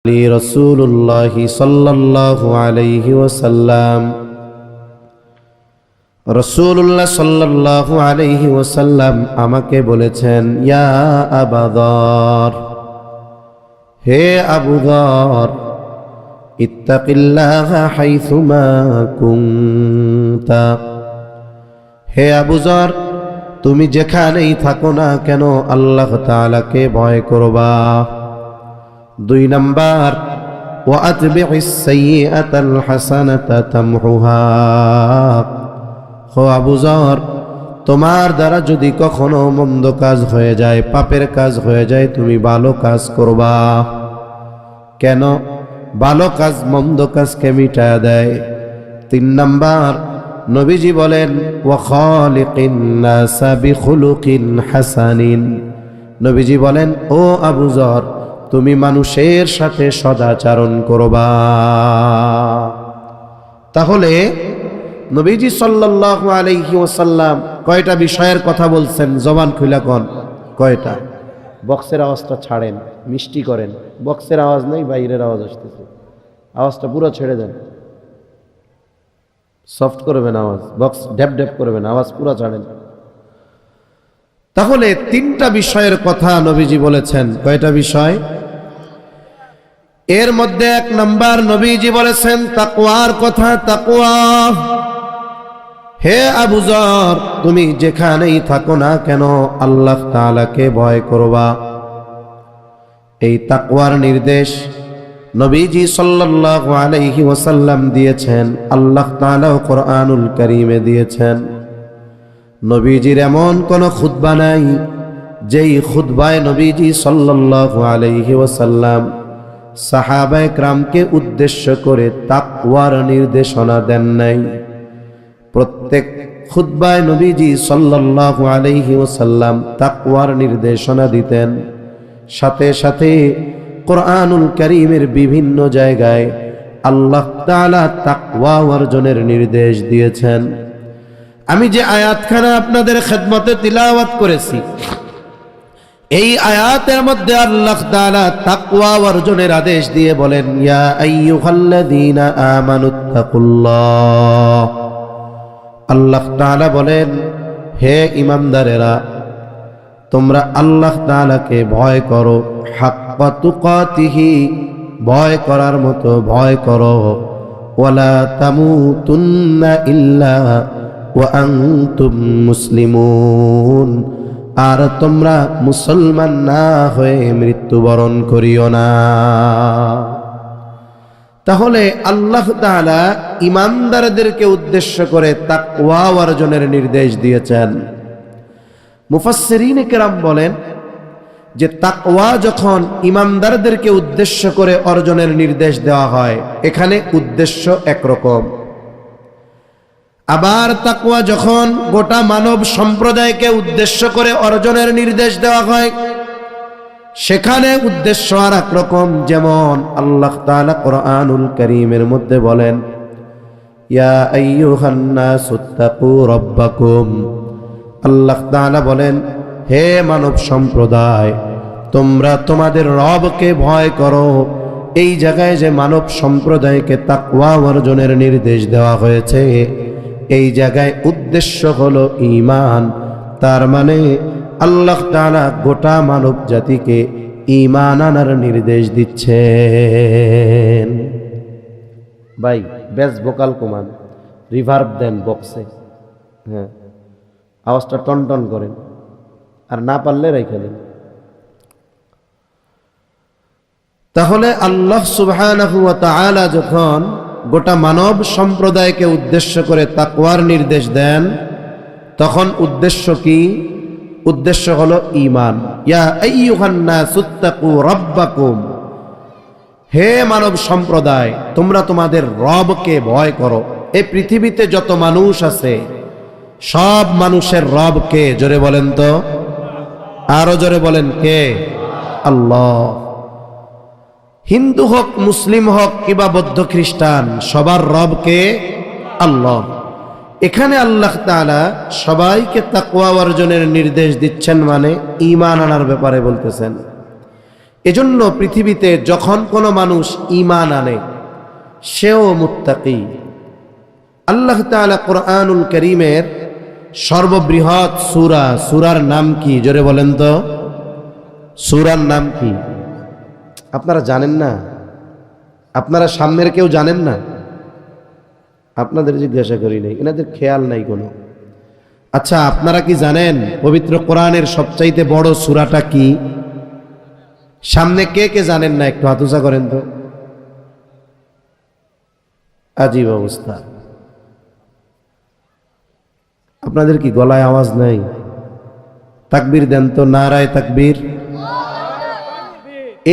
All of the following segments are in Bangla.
রাসূলুল্লাহ সাল্লাল্লাহু আলাইহি ওয়াসাল্লাম রাসূলুল্লাহ সাল্লাল্লাহু আলাইহি ওয়াসাল্লাম আমাকে বলেছেন, ইয়া আবু যর, হে আবু যর, ইত্তাকিল্লাহা হাইসুমা কুনতা। হে আবু যর, তুমি যেখানেই থাকো না কেন আল্লাহ তাআলাকে ভয় করবা। 2 নাম্বার, ওয়া আতবি'is সাইয়্যাতাল হাসানাতা তামহুহা। ও আবু যর, তোমার দ্বারা যদি কখনো মন্দ কাজ হয়ে যায়, পাপের কাজ হয়ে যায়, তুমি ভালো কাজ করবা। কেন? ভালো কাজ মন্দ কাজকে মিটায়া দেয়। 3 নাম্বার, নবীজি বলেন, ওয়া খালিকিন নাসা বিখুলুকিন হাসানিন। নবীজি বলেন, ও আবু যর, তুমি মানুষের সাথে সদাচরণ করবা। তাহলে নবীজি সাল্লাল্লাহু আলাইহি ওয়াসাল্লাম কয়টা বিষয়ের কথা বলছেন? জবান খুলে কোন কয়টা? বক্সের আওয়াজটা ছাড়েন, মিষ্টি করেন। বক্সের আওয়াজ নেই, বাইরের আওয়াজ আসতেছে। আওয়াজটা পুরো ছেড়ে দেন, সফট করবেন আওয়াজ, বক্স ড্যাপ ড্যাপ করবেন, আওয়াজ পুরো ছাড়েন। তাহলে 3টা বিষয়ের কথা নবীজি বলেছেন। কয়টা বিষয়? এর মধ্যে 1 নাম্বার নবীজি বলেছেন তাকওয়ার কথা। তাকওয়া। হে আবু যর, তুমি যেখানেই থাকো না কেন আল্লাহ তাআলাকে ভয় করবা। এই তাকওয়ার নির্দেশ নবীজি সাল্লাল্লাহু আলাইহি ওয়াসাল্লাম দিয়েছেন। আল্লাহ তাআলা কোরআনুল কারীমে দিয়েছেন। নবীজির এমন কোন খুতবা নাই যেই খুতবায় নবীজি সাল্লাল্লাহু আলাইহি ওয়াসাল্লাম সাহাবায়ে কেরামকে উদ্দেশ্য করে তাকওয়ার নির্দেশনা দেন নাই। প্রত্যেক খুতবায় নবীজি সাল্লাল্লাহু আলাইহি ওয়াসাল্লাম তাকওয়ার নির্দেশনা দিতেন। সাথে সাথে কোরআনুল কারীমের বিভিন্ন জায়গায় আল্লাহ তাআলা তাকওয়া অর্জনের নির্দেশ দিয়েছেন। আমি যে আয়াতখানা আপনাদের খেদমতে তিলাওয়াত করেছি, এই আয়াতের মধ্যে আল্লাহ তাআলা তাকওয়া অর্জনের আদেশ দিয়ে বলেন, ইয়া আইয়ুহাল্লাযীনা আমানুত্তাকুল্লাহ। আল্লাহ তাআলা বলেন, হে ঈমানদারেরা, তোমরা আল্লাহ তাআলাকে ভয় করো। হাক্কা তুকাতিহি, ভয় করার মতো ভয় করো। ওয়ালা তামুতুন্না ইল্লা ওয়া আনতুম মুসলিমুন, আর তোমরা মুসলমান না হয়ে মৃত্যুবরণ করিও না। তাহলে আল্লাহ তাআলা ঈমানদারদেরকে উদ্দেশ্য করে তাকওয়া অর্জনের নির্দেশ দিয়েছেন। মুফাসসিরিনে কেরাম বলেন যে তাকওয়া যখন ঈমানদারদেরকে উদ্দেশ্য করে অর্জনের নির্দেশ দেওয়া হয়, এখানে উদ্দেশ্য একরকম। আবার তাকওয়া যখন গোটা মানব সম্প্রদায়কে উদ্দেশ্য করে অর্জনের নির্দেশ দেওয়া হয়, সেখানে উদ্দেশ্য আর একরকম। যেমন আল্লাহ তাআলা কোরআনুল কারীমের মধ্যে বলেন, ইয়া আইয়ুহান নাসুত্তাকু রাব্বাকুম। আল্লাহ তাআলা বলেন, হে মানব সম্প্রদায়, তোমরা তোমাদের রবকে ভয় করো। এই জায়গায় যে মানব সম্প্রদায়কে তাকওয়া অর্জনের নির্দেশ দেওয়া হয়েছে, এই জায়গায় উদ্দেশ্য হলো ঈমান। তার মানে আল্লাহ তাআলা গোটা মানব জাতিকে ঈমান আনার নির্দেশ দিচ্ছেন। ভাই বেস ভোকাল কমান, রিভার্ব দেন বক্সে, হ্যাঁ, আওয়াজটা টন টন করেন, আর না পারলে রেখে দেন। তাহলে আল্লাহ সুবহানাহু ওয়া তাআলা যখন গোটা মানব সম্প্রদায়কে উদ্দেশ্য করে তাকওয়ার নির্দেশ দেন, তখন উদ্দেশ্য কি? উদ্দেশ্য হলো ঈমান। ইয়া আইয়ুহান নাসুত্তাকু রাব্বাকুম, হে মানব সম্প্রদায়, তোমরা তোমাদের রবকে ভয় করো। এই পৃথিবীতে যত মানুষ আছে, সব মানুষের রব কে? জোরে বলেন তো, আরো জোরে বলেন, কে? আল্লাহ। হিন্দু হোক, মুসলিম হোক কিংবা বৌদ্ধ খ্রিস্টান, সবার রব কে? আল্লাহ। এখানে আল্লাহ তাআলা সবাইকে তাকওয়া অর্জনের নির্দেশ দিচ্ছেন, মানে ঈমান আনার ব্যাপারে বলতেছেন। এজন্য পৃথিবীতে যখন কোনো মানুষ ঈমান আনে সেও মুত্তাকি। আল্লাহ তাআলা কোরআনুল কারীমের সর্ববৃহৎ সূরার নাম কি? জোরে বলেন তো, সূরার নাম কি? আপনারা জানেন না? আপনারা সামনের কেউ জানেন না? আপনাদের জিজ্ঞাসা করি নাই, এনাদের খেয়াল নাই কোনো। আচ্ছা, আপনারা কি জানেন পবিত্র কোরআনের সবচাইতে বড় সূরাটা কি? সামনে কে কে জানেন না? একটু হাত উঁচা করেন তো। আজীব অবস্থা। আপনাদের কি গলায় আওয়াজ নাই? তাকবীর দেন তো, নারায়ে তাকবীর।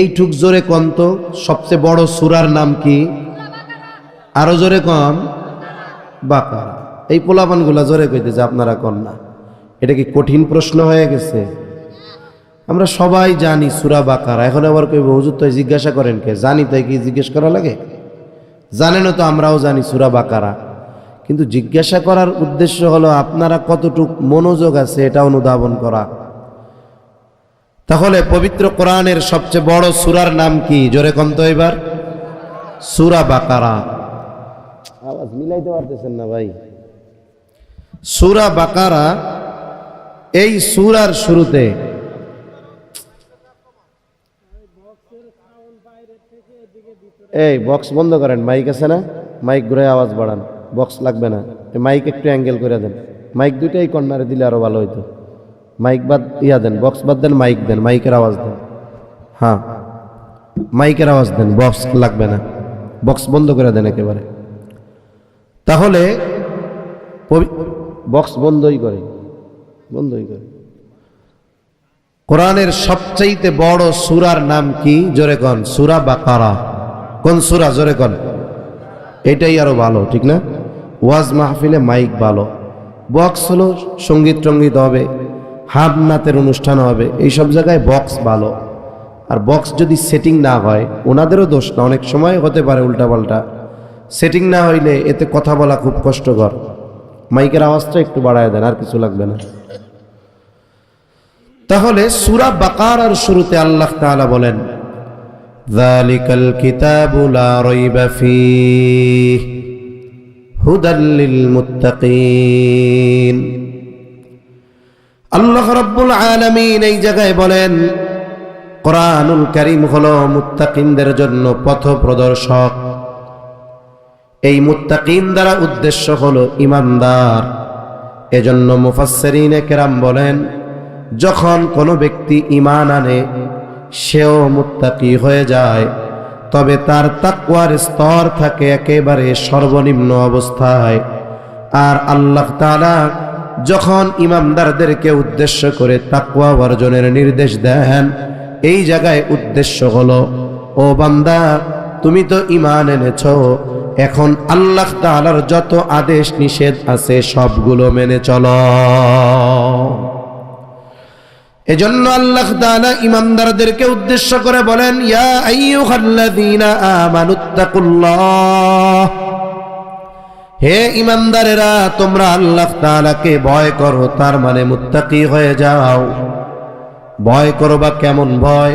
এইটুক জোরে কন তো, সবচেয়ে বড় সূরার নাম কি? আরো জোরে কন। বাকারা। এই পোলাপানগুলা জোরে কইতেছে, আপনারা কন না। এটা কি কঠিন প্রশ্ন হয়ে গেছে? আমরা সবাই জানি সূরা বাকারা। এখন আবার কইব হুজুর তো জিজ্ঞাসা করেন কে? জানি তাই কি জিজ্ঞেস করা লাগে? জানেনও তো, আমরাও জানি সূরা বাকারা, কিন্তু জিজ্ঞাসা করার উদ্দেশ্য হলো আপনারা কতটুক মনোযোগ আছে এটা অনুধাবন করা। তাহলে পবিত্র কোরআনের সবচেয়ে বড় সূরার নাম কি? জোরে কন তো এবার। সূরা বাকারা। আওয়াজ মিলাইতে পারতেছেন না ভাই? সূরা বাকারা। এই সূরার শুরুতে এই বক্স বন্ধ করেন, মাইক আছে না? মাইক ঘুরে আওয়াজ বাড়ান, বক্স লাগবে না। মাইক একটু অ্যাঙ্গেল করে দেন। মাইক দুইটাই কর্নারে দিলে আরো ভালো হইতো। মাইক বাদ ইয়া দেন, বক্স বাদ দেন, মাইক দেন, মাইকের আওয়াজ দেন। হ্যাঁ, মাইকের আওয়াজ দেন, বক্স লাগবে না। বক্স বন্ধ করে দেন একেবারে। তাহলে বক্স বন্ধই করে। কোরআনের সবচাইতে বড় সূরার নাম কি? জোরে কন। সূরা বাকারা। কোন সূরা? জোরে কন। এটাই আরো ভালো, ঠিক না? ওয়াজ মাহফিলে মাইক ভালো, বক্স হলো সঙ্গীত টঙ্গীত হবে, হাবনাতের অনুষ্ঠান হবে, এইসব জায়গায় বক্স ভালো। আর বক্স যদি সেটিং না হয়, ওনাদেরও দোষ না, অনেক সময় হতে পারে উল্টাপাল্টা। সেটিং না হইলে এতে কথা বলা খুব কষ্টকর। মাইকের আওয়াজটা একটু বাড়ায় দেন, আর কিছু লাগবে না। তাহলে সূরা বাকারার শুরুতে আল্লাহ তাআলা বলেন, যালিকাল কিতাবু লা রাইবা ফীহি হুদাল লিল মুত্তাকিন। আল্লাহ রাব্বুল আলামিন এই জায়গায় বলেন, কোরআনুল কারীম হলো মুত্তাকিনদের জন্য পথ প্রদর্শক। এই মুত্তাকিন দ্বারা উদ্দেশ্য হলো ইমানদার। এজন্য মুফাসসিরিনে কেরাম বলেন, যখন কোনো ব্যক্তি ঈমান আনে সেও মুত্তাকি হয়ে যায়, তবে তার তাকওয়ার স্তর থাকে একেবারে সর্বনিম্ন অবস্থায়। আর আল্লাহ তাআলা যখন ইমানদারদেরকে উদ্দেশ্য করে তাকওয়া অর্জনের নির্দেশ দেন, এই জায়গায় উদ্দেশ্য হলো, ও বান্দা, তুমি তো ঈমান এনেছো, এখন আল্লাহ তাআলার যত আদেশ নিষেধ আছে সবগুলো মেনে চলো। এজন্য আল্লাহ তাআলা ইমানদারদেরকে উদ্দেশ্য করে বলেন, ইয়া আইয়ুহাল্লাযীনা আমানুত্তাকুল্লাহ, হে ইমানদারেরা, তোমরা আল্লাহ তাআলাকে ভয় করো, তার মানে মুত্তাকি হয়ে যাও। ভয় করো বা কেমন ভয়?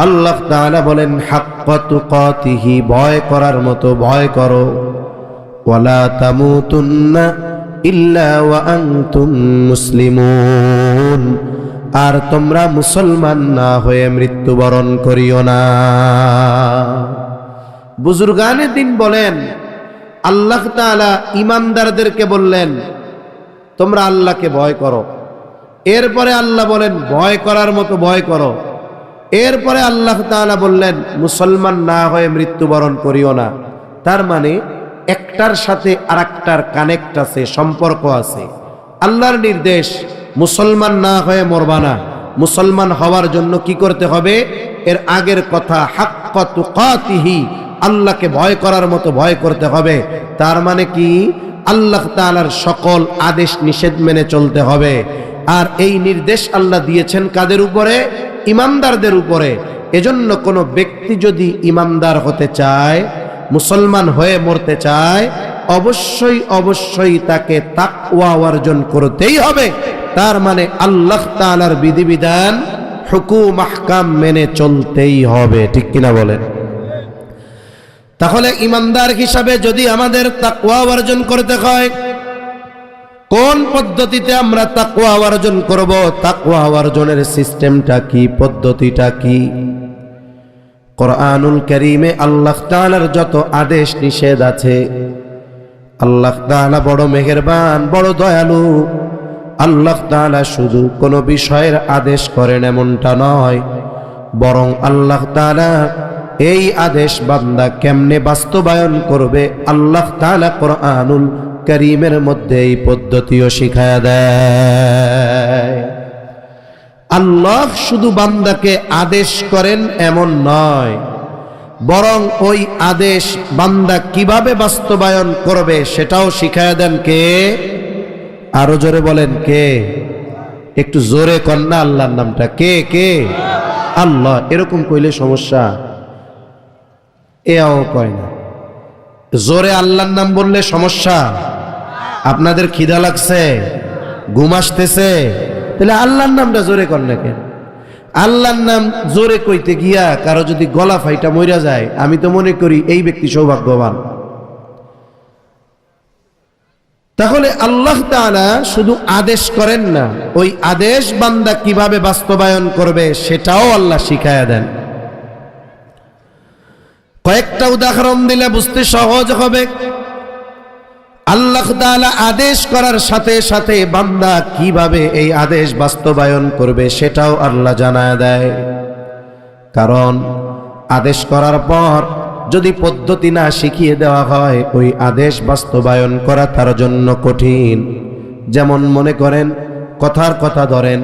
আল্লাহ তাআলা বলেন, হাক্কা তুকাতিহি, ভয় করার মতো ভয় করো। ওয়ালা তামুতুন্না ইল্লা ওয়া আনতুম মুসলিমুন, আর তোমরা মুসলমান না হয়ে মৃত্যুবরণ করিও না। বুজুর্গানে দিন বলেন, আল্লাহ তাআলা ইমানদারদেরকে বললেন তোমরা আল্লাহকে ভয় করো, এরপরে আল্লাহ বলেন ভয় করার মতো ভয় করো, এরপরে আল্লাহ তাআলা বললেন মুসলমান না হয়ে মৃত্যুবরণ করিও না। তার মানে একটার সাথে আরেকটার কানেক্ট আছে, সম্পর্ক আছে। আল্লাহর নির্দেশ মুসলমান না হয়ে মরবা না, মুসলমান হওয়ার জন্য কি করতে হবে? এর আগের কথা হাক্কা তুকাতিহি, আল্লাহকে ভয় করার মতো ভয় করতে হবে। তার মানে কি? আল্লাহ তাআলার সকল আদেশ নিষেধ মেনে চলতে হবে। আর এই নির্দেশ আল্লাহ দিয়েছেন কাদের উপরে? ইমানদারদের উপরে। এজন্য কোনো ব্যক্তি যদি ইমানদার হতে চায়, মুসলমান হয়ে মরতে চায়, অবশ্যই অবশ্যই তাকে তাকওয়া অর্জন করতেই হবে। তার মানে আল্লাহ তাআলার বিধিবিধান হুকুম আহকাম মেনে চলতেই হবে, ঠিক কিনা বলেন? তাহলে ইমানদার হিসাবে যদি আমাদের তাকওয়া অর্জন করতে হয়, কোন পদ্ধতিতে আমরা তাকওয়া অর্জন করব? তাকওয়া অর্জনের সিস্টেমটা কি, পদ্ধতিটা কি? কোরআনুল কারীমে আল্লাহ তাআলার যত আদেশ নিষেধ আছে, আল্লাহ তাআলা বড় মেহেরবান, বড় দয়ালু। আল্লাহ তাআলা শুধু কোনো বিষয়ের আদেশ করেন এমনটা নয়, বরং আল্লাহ তাআলা এই আদেশ বান্দা কেমনে বাস্তবায়ন করবে, আল্লাহ তাআলা কোরআনুল কারীমের মধ্যে এই পদ্ধতিও শিখায়া দেয়। আল্লাহ শুধু বান্দাকে আদেশ করেন এমন নয়, বরং ওই আদেশ বান্দা কিভাবে বাস্তবায়ন করবে সেটাও শিখায়া দেন কে? আরো জোরে বলেন কে? একটু জোরে কন্যা আল্লাহর নামটা কে? কে? আল্লাহ। এরকম কইলে সমস্যা, এও কয় না। জোরে আল্লাহর নাম বললে সমস্যা। আপনাদের খিদা লাগছে, ঘুম আসতেছে, তাহলে আল্লাহর নামটা জোরে কর না কেন? আল্লাহর নাম জোরে কইতে গিয়া কারো যদি গলা ফাইটা মইরা যায়, আমি তো মনে করি এই ব্যক্তি সৌভাগ্যবান। তাহলে আল্লাহ তাআলা শুধু আদেশ করেন না, ওই আদেশ বান্দা কিভাবে বাস্তবায়ন করবে সেটাও আল্লাহ শিখায়া দেন। কয়েকটা উদাহরণ দিলে বুঝতে সহজ হবে। আল্লাহ তাআলা আদেশ করার সাথে সাথে বান্দা কিভাবে এই আদেশ বাস্তবায়ন করবে সেটাও আল্লাহ জানায় দেয়। কারণ আদেশ করার পর যদি পদ্ধতি না শিখিয়ে দেওয়া হয়, ওই আদেশ বাস্তবায়ন করা তার জন্য কঠিন। যেমন মনে করেন, কথার কথা ধরেন,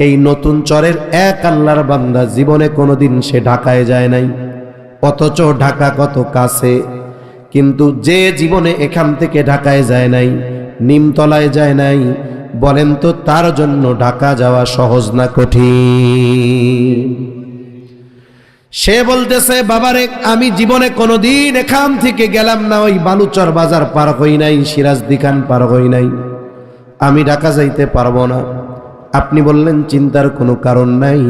এই নতুন চরের এক আল্লাহর বান্দা জীবনে কোনোদিন সে ঢাকায় যায় নাই, অথচ ঢাকা কত কাছে। কিন্তু যে জীবনে এখান থেকে ঢাকায় যায় নাই, নিমতলায় যায় নাই, বলেন তো তার জন্য ঢাকা যাওয়া সহজ না কঠিন? সে বলতেছে, বাবারে আমি জীবনে কোনোদিন এখান থেকে গেলাম না, ওই বালুচর বাজার পার হই নাই, সিরাজদিখান পার হই নাই, আমি ঢাকা যাইতে পারবো না। আপনি বললেন চিন্তার কোনো কারণ নাই,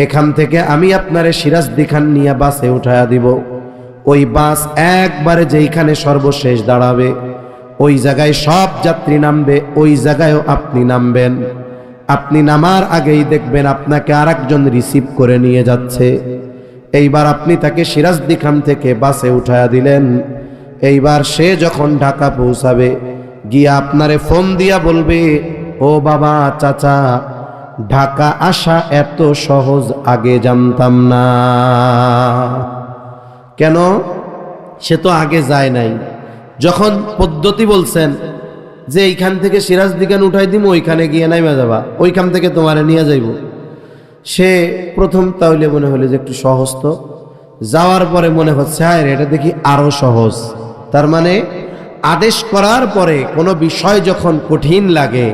এখান থেকে আমি আপনারে সিরাজদিখান নিয়ে বাসে উঠায়া দিব। ওই বাস একবারে যেইখানে সর্বশেষ দাঁড়াবে, ওই জায়গায় সব যাত্রী নামবে, ওই জায়গায়ও আপনি নামবেন। আপনি নামার আগেই দেখবেন আপনাকে আরেকজন রিসিভ করে নিয়ে যাচ্ছে। এইবার আপনি তাকে সিরাজদিখান থেকে বাসে উঠায়া দিলেন। এইবার সে যখন ঢাকা পৌঁছাবে, গিয়ে আপনারে ফোন দিয়া বলবে, ও বাবা, চাচা, ঢাকা আসা এত সহজ আগে জানতাম না। কেন? সে তো আগে যায় নাই। যখন পদ্ধতি বলছেন যে এইখান থেকে সিরাজদিখান উঠাই দিব, ওইখানে গিয়ে নাইমা যাবা, ওইখান থেকে তোমারে নিয়ে যাইব, সে প্রথম তাহলে মনে হলো যে একটু সহজ, তো যাওয়ার পরে মনে হচ্ছে হ্যাঁ এটা দেখি আরো সহজ। তার মানে আদেশ করার পরে কোনো বিষয় যখন কঠিন লাগে,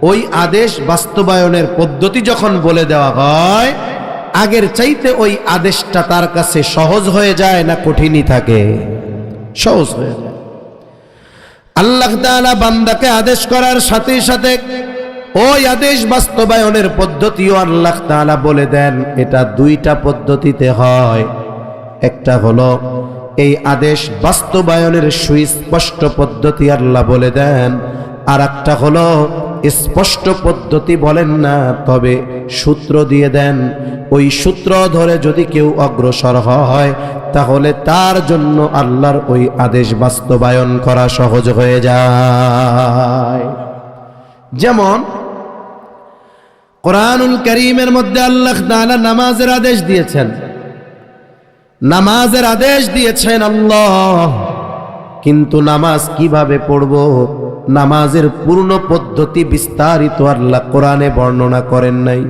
ওই আদেশ বাস্তবায়নের পদ্ধতি যখন বলে দেওয়া হয়, আগের চাইতে ওই আদেশটা তার কাছে সহজ হয়ে যায় না কঠিনই থাকে? সহজ হয়ে যায়। আল্লাহ তাআলা বান্দাকে আদেশ করার সাথে সাথে ওই আদেশ বাস্তবায়নের পদ্ধতিও আল্লাহ তাআলা বলে দেন। এটা দুইটা পদ্ধতিতে হয়। একটা হলো এই আদেশ বাস্তবায়নের সুস্পষ্ট পদ্ধতি আল্লাহ বলে দেন, আর একটা হলো স্পষ্ট পদ্ধতি বলেন না, তবে সূত্র দিয়ে দেন। ওই সূত্র ধরে যদি কেউ অগ্রসর হয়, তাহলে তার জন্য আল্লাহর ওই আদেশ বাস্তবায়ন করা সহজ হয়ে যায়। যেমন কোরআনুল কারীমের মধ্যে আল্লাহ তাআলা নামাজের আদেশ দিয়েছেন। নামাজের আদেশ দিয়েছেন আল্লাহ, কিন্তু নামাজ কিভাবে পড়ব, নামাজের পূর্ণ পদ্ধতি বিস্তারিত আল্লাহ কোরআনে বর্ণনা করেন নাই।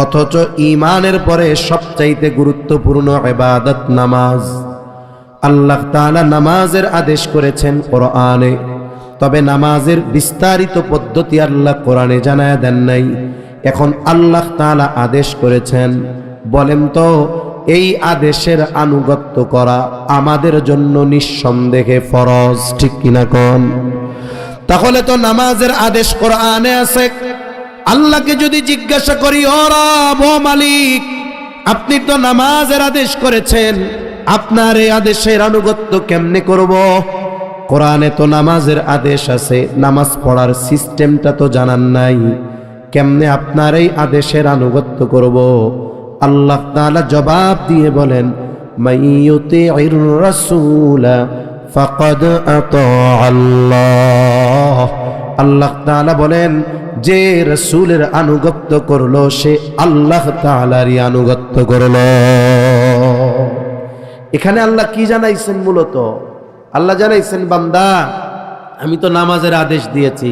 অথচ ঈমানের পরে সবচাইতে গুরুত্বপূর্ণ ইবাদত নামাজ। আল্লাহ তাআলা নামাজের আদেশ করেছেন কোরআনে, তবে নামাজের বিস্তারিত পদ্ধতি আল্লাহ কোরআনে জানায় দেন নাই। এখন আল্লাহ তাআলা আদেশ করেছেন, বলেন তো এই আদেশের আনুগত্য করা আমাদের জন্য নিঃসন্দেহে ফরজ, ঠিক কিনা কোন? তাহলে তো নামাজের আদেশ কোরআনে আছে, আল্লাহকে যদি জিজ্ঞাসা করি, ও রব, ও মালিক, আপনি তো নামাজের আদেশ করেছেন, আপনার এই আদেশের আনুগত্য কেমনে করব? কোরআনে তো নামাজের আদেশ আছে, নামাজ পড়ার সিস্টেমটা তো জানান নাই, কেমনে আপনার এই আদেশের আনুগত্য করব? আল্লাহ তাআলা জবাব দিয়ে বলেন, মাইয়ুতির রাসূলা ফাকাদ আতা আল্লাহ। আল্লাহ তাআলা বলেন, যে রাসূলের আনুগত্য করলো সে আল্লাহ তাআলারই আনুগত্য করলো। এখানে আল্লাহ কি জানাইছেন? মূলত আল্লাহ জানাইছেন, বান্দা, আমি তো নামাজের আদেশ দিয়েছি,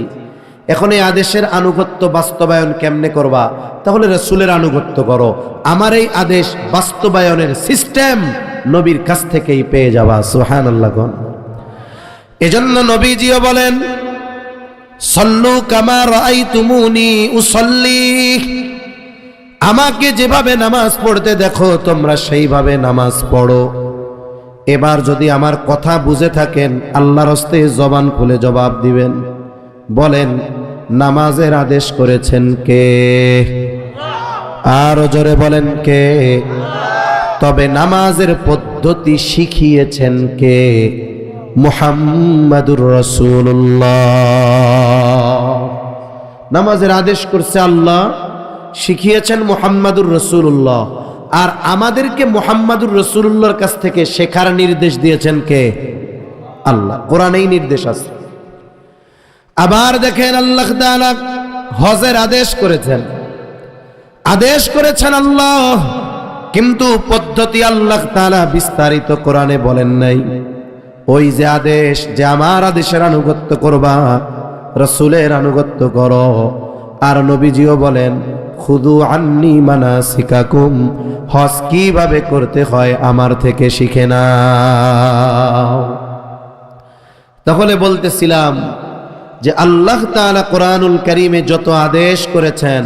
এখন এই আদেশের আনুগত্য বাস্তবায়ন কেমনে করবা? তাহলে রাসূলের আনুগত্য করো। আমার এই আদেশ বাস্তবায়নের সিস্টেম নবীর কাছ থেকেই পেয়ে যাবা। সুবহানাল্লাহ। এজন্য নবীজিও বলেন, সল্লু কামা রাআইতুমুনি উসাল্লি, আমাকে যেভাবে নামাজ পড়তে দেখো তোমরা সেইভাবে নামাজ পড়ো। এবার যদি আমার কথা বুঝে থাকেন, আল্লাহর হস্তে জবান খুলে জবাব দিবেন, বলেন, নামাজের আদেশ করেছেন কে? আরো জোরে বলেন, কে? তবে নামাজের পদ্ধতি শিখিয়েছেন কে? মুহাম্মাদুর রাসূলুল্লাহ। নামাজের আদেশ করছে আল্লাহ, শিখিয়েছেন মুহাম্মাদুর রাসূলুল্লাহ। আর আমাদেরকে মুহাম্মাদুর রাসূলুল্লাহর কাছ থেকে শেখার নির্দেশ দিয়েছেন কে? আল্লাহ। কোরআনেই নির্দেশ আছে। আবার দেখেন, আল্লাহ তাআলা হজের আদেশ করেছেন, আল্লাহ, কিন্তু পদ্ধতি আল্লাহ তাআলা বিস্তারিত কোরআনে বলেন নাই। ওই যে আদেশ, যে আমার আদেশের আনুগত্য করবা, রাসূলের আনুগত্য করো। আর নবীজিও বলেন, খুদু আন্নি মানাসিকাকুম, হজ কিভাবে করতে হয় আমার থেকে শিখে নাও। তাহলে বলতেছিলাম যে আল্লাহ তাআলা কোরআনুল কারীমে যত আদেশ করেছেন,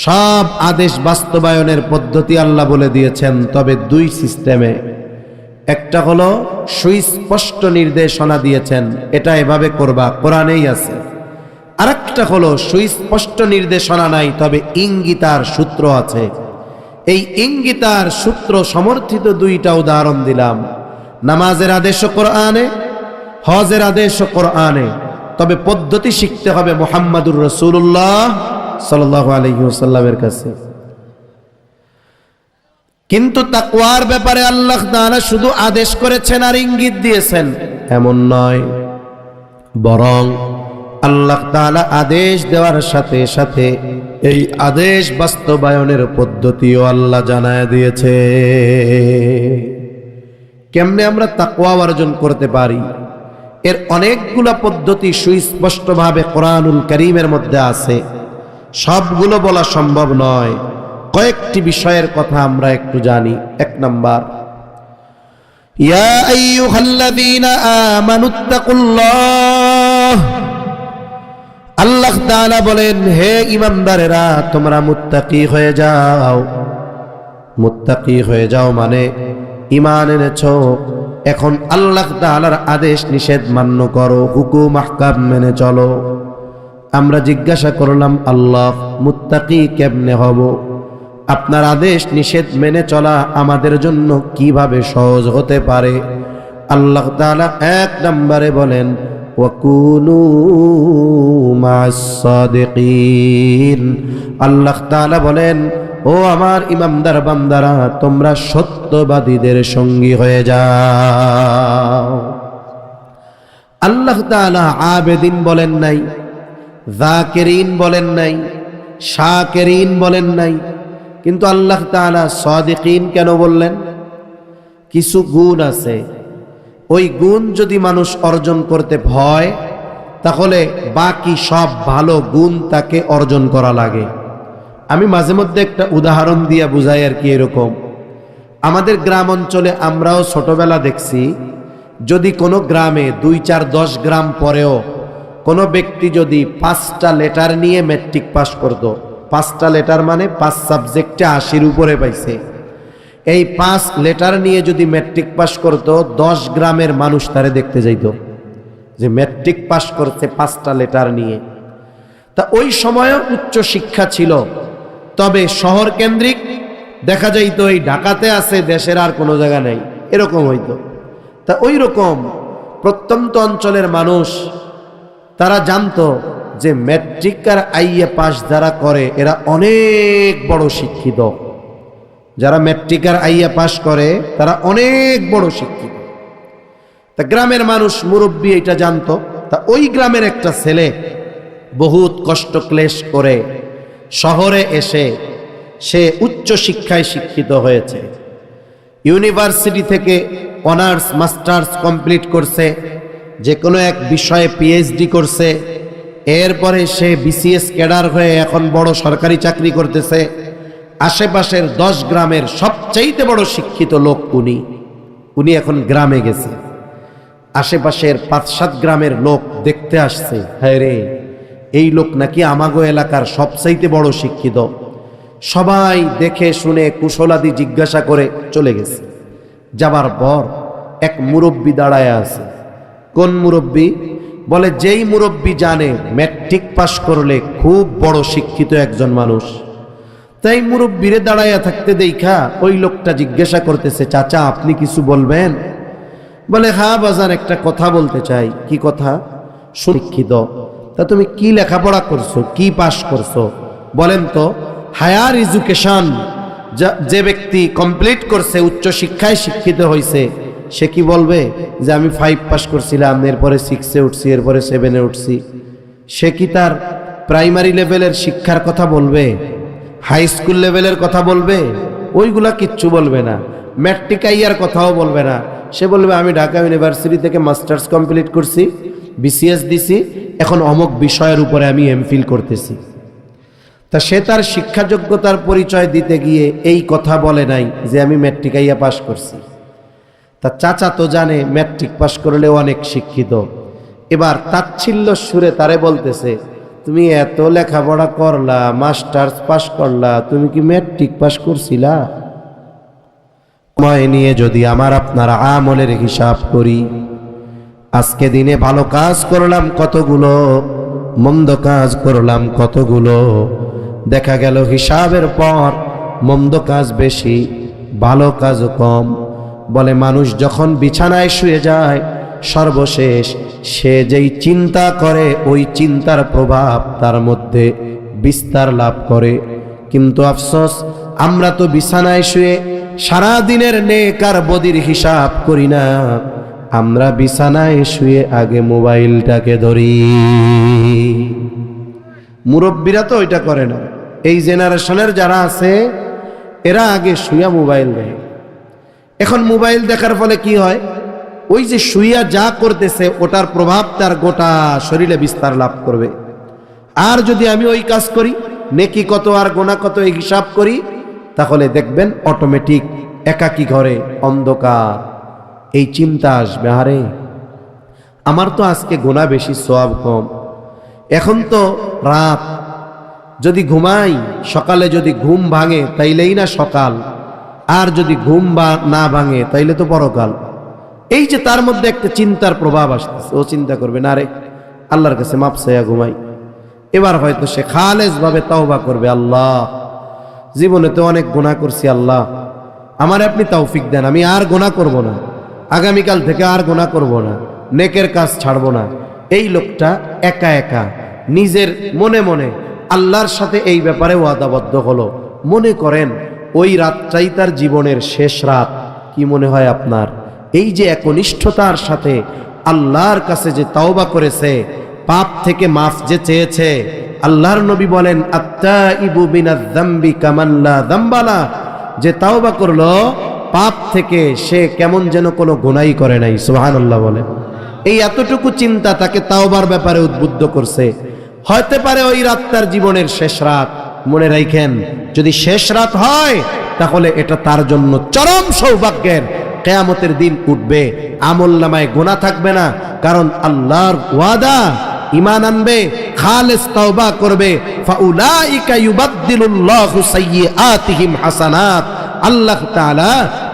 সব আদেশ বাস্তবায়নের পদ্ধতি আল্লাহ বলে দিয়েছেন, তবে দুই সিস্টেমে। একটা হলো সুস্পষ্ট নির্দেশনা দিয়েছেন, এটা এভাবে করবা, কোরআনেই আছে। আরেকটা হলো সুস্পষ্ট নির্দেশনা নাই, তবে ইঙ্গিতার সূত্র আছে। এই ইঙ্গিতার সূত্র সমর্থিত দুইটা উদাহরণ দিলাম। নামাজের আদেশও কোরআনে, হজের আদেশও কোরআনে, তবে পদ্ধতি শিখতে হবে মুহাম্মাদুর রাসূলুল্লাহ সাল্লাল্লাহু আলাইহি ওয়াসাল্লামের কাছে। কিন্তু তাকওয়ার ব্যাপারে আল্লাহ তাআলা শুধু আদেশ করেছেন আর ইঙ্গিত দিয়েছেন এমন নয়, বরং আল্লাহ তাআলা আদেশ দেওয়ার সাথে সাথে এই আদেশ বাস্তবায়নের পদ্ধতিও আল্লাহ জানায় দিয়েছে। কেমনে আমরা তাকওয়া অর্জন করতে পারি, এর অনেকগুলো পদ্ধতি সুস্পষ্টভাবে কোরআনুল কারীমের মধ্যে আছে। সবগুলো বলা সম্ভব নয়, কয়েকটি বিষয়ের কথা আমরা একটু জানি। এক নাম্বার, ইয়া আইয়ুহাল্লাযীনা আমানুত্তাকুল্লাহ, আল্লাহ তাআলা বলেন, হে ঈমানদারেরা, তোমরা মুত্তাকি হয়ে যাও। মুত্তাকি হয়ে যাও মানে ঈমান এনেছো, এখন আল্লাহ তাআলার আদেশ নিষেধ মান্য করো, হুকুম আহকাম মেনে চলো। আমরা জিজ্ঞাসা করলাম, আল্লাহ, মুত্তাকি কেমনে হব? আপনার আদেশ নিষেধ মেনে চলা আমাদের জন্য কিভাবে সহজ হতে পারে? আল্লাহ তাআলা এক নম্বরে বলেন, ওয়াকুনু মা'আস সাদিকিন। আল্লাহ তাআলা বলেন, ও আমার ইমানদার বান্দারা, তোমরা সত্যবাদীদের সঙ্গী হয়ে যাও। আল্লাহ তাআলা আবেদিন বলেন নাই, যাকিরিন বলেন নাই, শাকিরিন বলেন নাই, কিন্তু আল্লাহ তাআলা সাদিকিন কেন বললেন? কিছু গুণ আছে, ওই গুণ যদি মানুষ অর্জন করতে ভয়, তাহলে বাকি সব ভালো গুণ তাকে অর্জন করা লাগে। আমি মাঝে মধ্যে একটা উদাহরণ দিয়ে বুঝাই আর কি। এরকম আমাদের গ্রাম অঞ্চলে আমরাও ছোটবেলা দেখছি, যদি কোনো গ্রামে 2, 4, 10 গ্রাম পরেও কোনো ব্যক্তি যদি 5টা লেটার নিয়ে ম্যাট্রিক পাস করত, 5টা লেটার মানে 5 সাবজেক্টে 80-র উপরে পাইছে, এই 5 লেটার নিয়ে যদি ম্যাট্রিক পাস করত, 10 গ্রামের মানুষ তারে দেখতে যাইত যে ম্যাট্রিক পাস করছে 5টা লেটার নিয়ে। তা ওই সময়ও উচ্চ শিক্ষা ছিল, তবে শহর কেন্দ্রিক দেখা যাইতো এই ঢাকাতে আছে, দেশের আর কোনো জায়গা নেই, এরকম হইতো। তা ওই রকম প্রত্যন্ত অঞ্চলের মানুষ তারা জানতো যে ম্যাট্রিক আর আইএ পাস যারা করে এরা অনেক বড় শিক্ষিত। যারা ম্যাট্রিক আর আইএ পাস করে তারা অনেক বড় শিক্ষিত। তা গ্রামের মানুষ মুরব্বী এটা জানতো। তা ওই গ্রামের একটা ছেলে বহুত কষ্ট ক্লেশ করে শহরে এসে সে উচ্চ শিক্ষায় শিক্ষিত হয়েছে। ইউনিভার্সিটি থেকে অনার্স মাস্টার্স কমপ্লিট করছে, যে কোনো এক বিষয়ে পিএইচডি করছে, এরপরে সে বিসিএস ক্যাডার হয়ে এখন বড় সরকারি চাকরি করতেছে। আশেপাশের 10 গ্রামের সবচাইতে বড় শিক্ষিত লোক উনি এখন গ্রামে গেছে। আশেপাশের 5-7 গ্রামের লোক দেখতে আসছে, হ্যাঁ রে এই লোক নাকি আমাগো এলাকার সবচাইতে বড় শিক্ষিত। সবাই দেখে শুনে কুশলাদি জিজ্ঞাসা করে চলে গেছে। যাবার পর এক মুরব্বী দাঁড়ায় আছে। কোন মুরব্বী? বলে যেই মুরব্বী জানে ম্যাট্রিক পাস করলে খুব বড় শিক্ষিত একজন মানুষ। তাই মুরব্বীরে দাঁড়াইয়া থাকতে দেখা ওই লোকটা জিজ্ঞাসা করতেছে, চাচা আপনি কিছু বলবেন? বলে হ্যাঁ বাজান, একটা কথা বলতে চাই। কি কথা? শিক্ষিত। তা তুমি কি লেখাপড়া করছো, কি পাস করছো বলেন তো? হায়ার এডুকেশন যে ব্যক্তি কমপ্লিট করছে, উচ্চ শিক্ষায় শিক্ষিত হয়েছে, সে কি বলবে যে আমি 5 পাস করছিলাম, এরপরে 6-এ উঠছি, এরপরে 7-এ উঠছি? সে কি তার প্রাইমারি লেভেলের শিক্ষার কথা বলবে? হাই স্কুল লেভেলের কথা বলবে? ওইগুলা কিচ্ছু বলবে না। ম্যাট্রিক আইয়ার কথাও বলবে না। সে বলবে আমি ঢাকা ইউনিভার্সিটি থেকে মাস্টার্স কমপ্লিট করছি, বিসিএস দিছি, এখন অমুক বিষয়ের উপরে আমি এমফিল করতেছি। তা সে তার শিক্ষা যোগ্যতার পরিচয় দিতে গিয়ে এই কথা বলে নাই যে আমি ম্যাট্রিক আইয়া পাস করছি। তা চাচা তো জানে ম্যাট্রিক পাস করলে অনেক শিক্ষিত। এবার তাচ্ছিল্য সুরে তারে বলতেছে, তুমি এত লেখাপড়া করলা, মাস্টার্স পাস করলা, তুমি কি ম্যাট্রিক পাস করছিলা? সময় নিয়ে যদি আমার আপনার আমলের হিসাব করি, আজকে দিনে ভালো কাজ করলাম কতগুলো, মন্দ কাজ করলাম কতগুলো, দেখা গেল হিসাবের পর মন্দ কাজ বেশি, ভালো কাজ কম। বলে মানুষ যখন বিছানায় শুয়ে যায়, সর্বশেষ সে যেই চিন্তা করে ওই চিন্তার প্রভাব তার মধ্যে বিস্তার লাভ করে। কিন্তু আফসোস, আমরা তো বিছানায় শুয়ে সারা দিনের নেক আর বদির হিসাব করি না, আমরা বিছানায় শুয়ে আগে মোবাইলটাকে ধরি। মুরব্বীরা তো ওইটা করে না। এই জেনারেশনের যারা আছে এরা আগে শুয়া মোবাইল দেখে। এখন মোবাইল দেখার ফলে কি হয়? ওই যে শুইয়া যা করতেছে ওটার প্রভাব তার গোটা শরীরে বিস্তার লাভ করবে। আর যদি আমি ওই কাজ করি, নেকি কত আর গোনা কত এই হিসাব করি, তাহলে দেখবেন অটোমেটিক একাকী ঘরে অন্ধকার এই চিন্তা আসবে, আরে আমার তো আজকে গোনা বেশি সওয়াব কম। এখন তো রাত, যদি ঘুমাই সকালে যদি ঘুম ভাঙে তাইলেই না সকাল, আর যদি ঘুম না ভাঙে তাইলে তো পরকাল। এই যে তার মধ্যে একটা চিন্তার প্রভাব আসতেছে, ও চিন্তা করবে না রে আল্লাহর কাছে মাপ চাইয়া ঘুমাই। এবার হয়তো সে খালেস ভাবে তাওবা করবে, আল্লাহ জীবনে তো অনেক গুনাহ করছি, আল্লাহ আমার আপনি তৌফিক দেন, আমি আর গুনাহ করব না, আগামীকাল থেকে আর গুনাহ করব না, নেকের কাজ ছাড়ব না। এই লোকটা একা একা নিজের মনে মনে আল্লাহর সাথে এই ব্যাপারে ওয়াদাবদ্ধ হলো। মনে করেন ওই রাতটাই তার জীবনের শেষ রাত। কি মনে হয় আপনার? এই যে একনিষ্ঠতার সাথে আল্লাহর কাছে যে তাওবা করেছে, পাপ থেকে মাফ যে চেয়েছে, আল্লাহর নবী বলেন আত্তাইবু মিনাজ যামবি কামান লা যামবা লা, যে তাওবা করলো পাপ থেকে সে কেমন যেন কোনো গুনাহই করে নাই। সুবহানাল্লাহ বলেন। এই এতটুকু চিন্তা তাকে তাওবার ব্যাপারে উদ্বুদ্ধ করছে। হতে পারে ওই রাত তার জীবনের শেষ রাত। মনে রাখেন, যদি শেষ রাত হয় তাহলে এটা তার জন্য চরম সৌভাগ্যের। কিয়ামতের দিন উঠবে, আমলনামায় গুনাহ থাকবে না, কারণ আল্লাহর ওয়াদা, ঈমান আনবে, খালেস তাওবা করবে, ফাউলাইকা ইউবাদদিলুল্লাহু সাইয়্যাতিহিম হাসানাত, আল্লাহ তাআলা